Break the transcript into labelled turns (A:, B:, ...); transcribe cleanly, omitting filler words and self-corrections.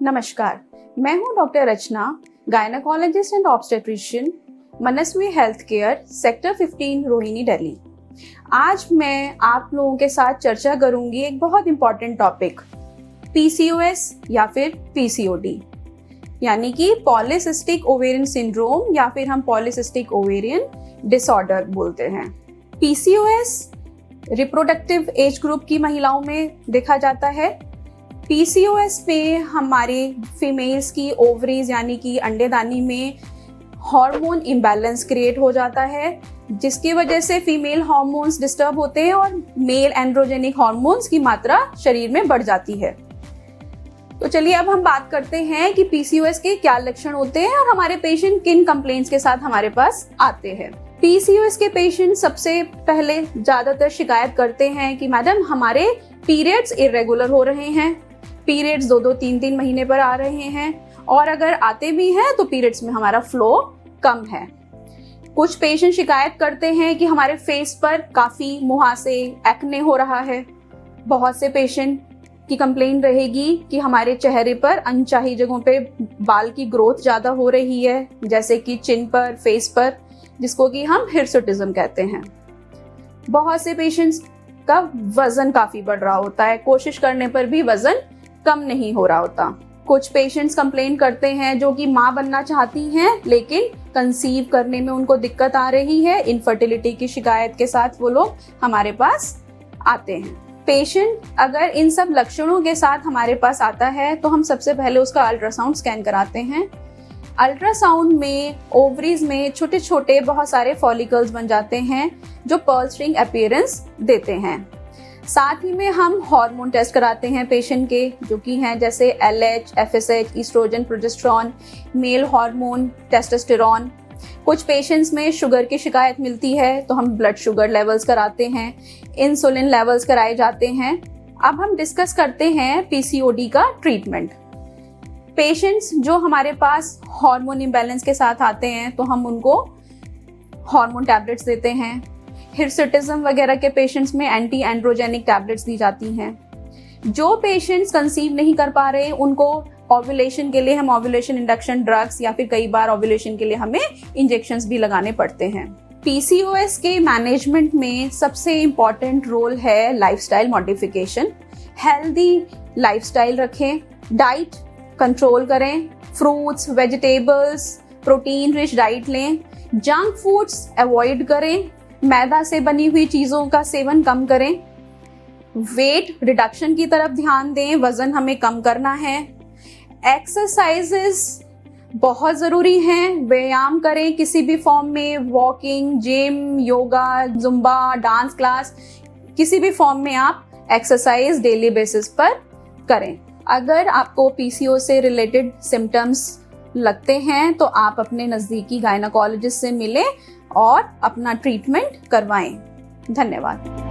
A: नमस्कार, मैं हूं doctor Rachna, gynaecologist and obstetrician, Manasvi health care, sector 15, Rohini, Delhi. आज मैं आप लोगों के साथ चर्चा करूंगी एक बहुत इंपॉर्टेंट टॉपिक, पीसीओएस या फिर पीसीओडी, यानी कि पॉलीसिस्टिक ओवेरियन सिंड्रोम या फिर हम पॉलीसिस्टिक ओवेरियन डिसऑर्डर बोलते हैं। पीसीओएस रिप्रोडक्टिव एज ग्रुप की महिलाओं में देखा जाता है। पीसीओएस में हमारे फीमेल्स की ओवरीज यानी कि अंडेदानी में हार्मोन इम्बैलेंस क्रिएट हो जाता है, जिसकी वजह से फीमेल हार्मोन्स डिस्टर्ब होते हैं और मेल एंड्रोजेनिक हार्मोन्स की मात्रा शरीर में बढ़ जाती है। तो चलिए अब हम बात करते हैं कि पीसीओएस के क्या लक्षण होते हैं और हमारे पेशेंट किन कंप्लेंट्स के साथ हमारे पास आते हैं। पीसीओएस के पेशेंट सबसे पहले ज्यादातर शिकायत करते हैं कि मैडम हमारे पीरियड्स इरेगुलर हो रहे हैं, पीरियड्स 2-2, 3-3 महीने पर आ रहे हैं और अगर आते भी हैं तो पीरियड्स में हमारा फ्लो कम है। कुछ पेशेंट शिकायत करते हैं कि हमारे फेस पर काफी मुहासे, एक्ने हो रहा है। बहुत से पेशेंट की कंप्लेंट रहेगी कि हमारे चेहरे पर अनचाही जगहों पे बाल की ग्रोथ ज्यादा हो रही है, जैसे कि चिन पर, फेस पर, जिसको कि हम हिर्सुटिज्म कहते हैं। बहुत से पेशेंट्स का वजन काफी बढ़ रहा होता है, कोशिश करने पर भी वजन कम नहीं हो रहा होता। कुछ पेशेंट्स कंप्लेन करते हैं जो कि माँ बनना चाहती हैं लेकिन कंसीव करने में उनको दिक्कत आ रही है, इनफर्टिलिटी की शिकायत के साथ वो लोग हमारे पास आते हैं। पेशेंट अगर इन सब लक्षणों के साथ हमारे पास आता है तो हम सबसे पहले उसका अल्ट्रासाउंड स्कैन कराते हैं। अल्ट्रासाउंड में ओवरीज में छोटे छोटे बहुत सारे फॉलिकल्स बन जाते हैं जो पर्ल स्ट्रिंग अपीयरेंस देते हैं। साथ ही में हम हार्मोन टेस्ट कराते हैं पेशेंट के, जो कि हैं जैसे LH, FSH, oestrogen, progesterone, male hormone, testosterone. कुछ पेशेंट्स में शुगर की शिकायत मिलती है तो हम ब्लड शुगर लेवल्स कराते हैं, इंसुलिन लेवल्स कराए जाते हैं। अब हम डिस्कस करते हैं पीसीओडी का ट्रीटमेंट। पेशेंट्स जो हमारे पास हार्मोन इम्बैलेंस के साथ आते हैं तो हम उनको हार्मोन टैबलेट्स देते हैं। हिर्सुटिज्म वगैरह के पेशेंट्स में एंटी एंड्रोजेनिक टैबलेट्स दी जाती हैं। जो पेशेंट्स कंसीव नहीं कर पा रहे उनको ओव्यूलेशन के लिए हम ओव्यूलेशन इंडक्शन ड्रग्स या फिर कई बार ओव्यूलेशन के लिए हमें इंजेक्शंस भी लगाने पड़ते हैं। पीसीओएस के मैनेजमेंट में सबसे इम्पॉर्टेंट रोल है लाइफस्टाइल मॉडिफिकेशन। हेल्दी लाइफस्टाइल रखें, डाइट कंट्रोल करें, fruits, vegetables, protein rich diet लें, जंक फूड्स अवॉइड करें, मैदा से बनी हुई चीज़ों का सेवन कम करें, वेट रिडक्शन की तरफ ध्यान दें, वजन हमें कम करना है। एक्सरसाइजेस बहुत ज़रूरी हैं, व्यायाम करें किसी भी फॉर्म में, walking, gym, yoga, Zumba, dance class, किसी भी फॉर्म में आप एक्सरसाइज डेली बेसिस पर करें। अगर आपको पीसीओ से रिलेटेड सिम्टम्स लगते हैं तो आप अपने नज़दीकी गायनेकोलॉजिस्ट से मिलें और अपना ट्रीटमेंट करवाएं। धन्यवाद।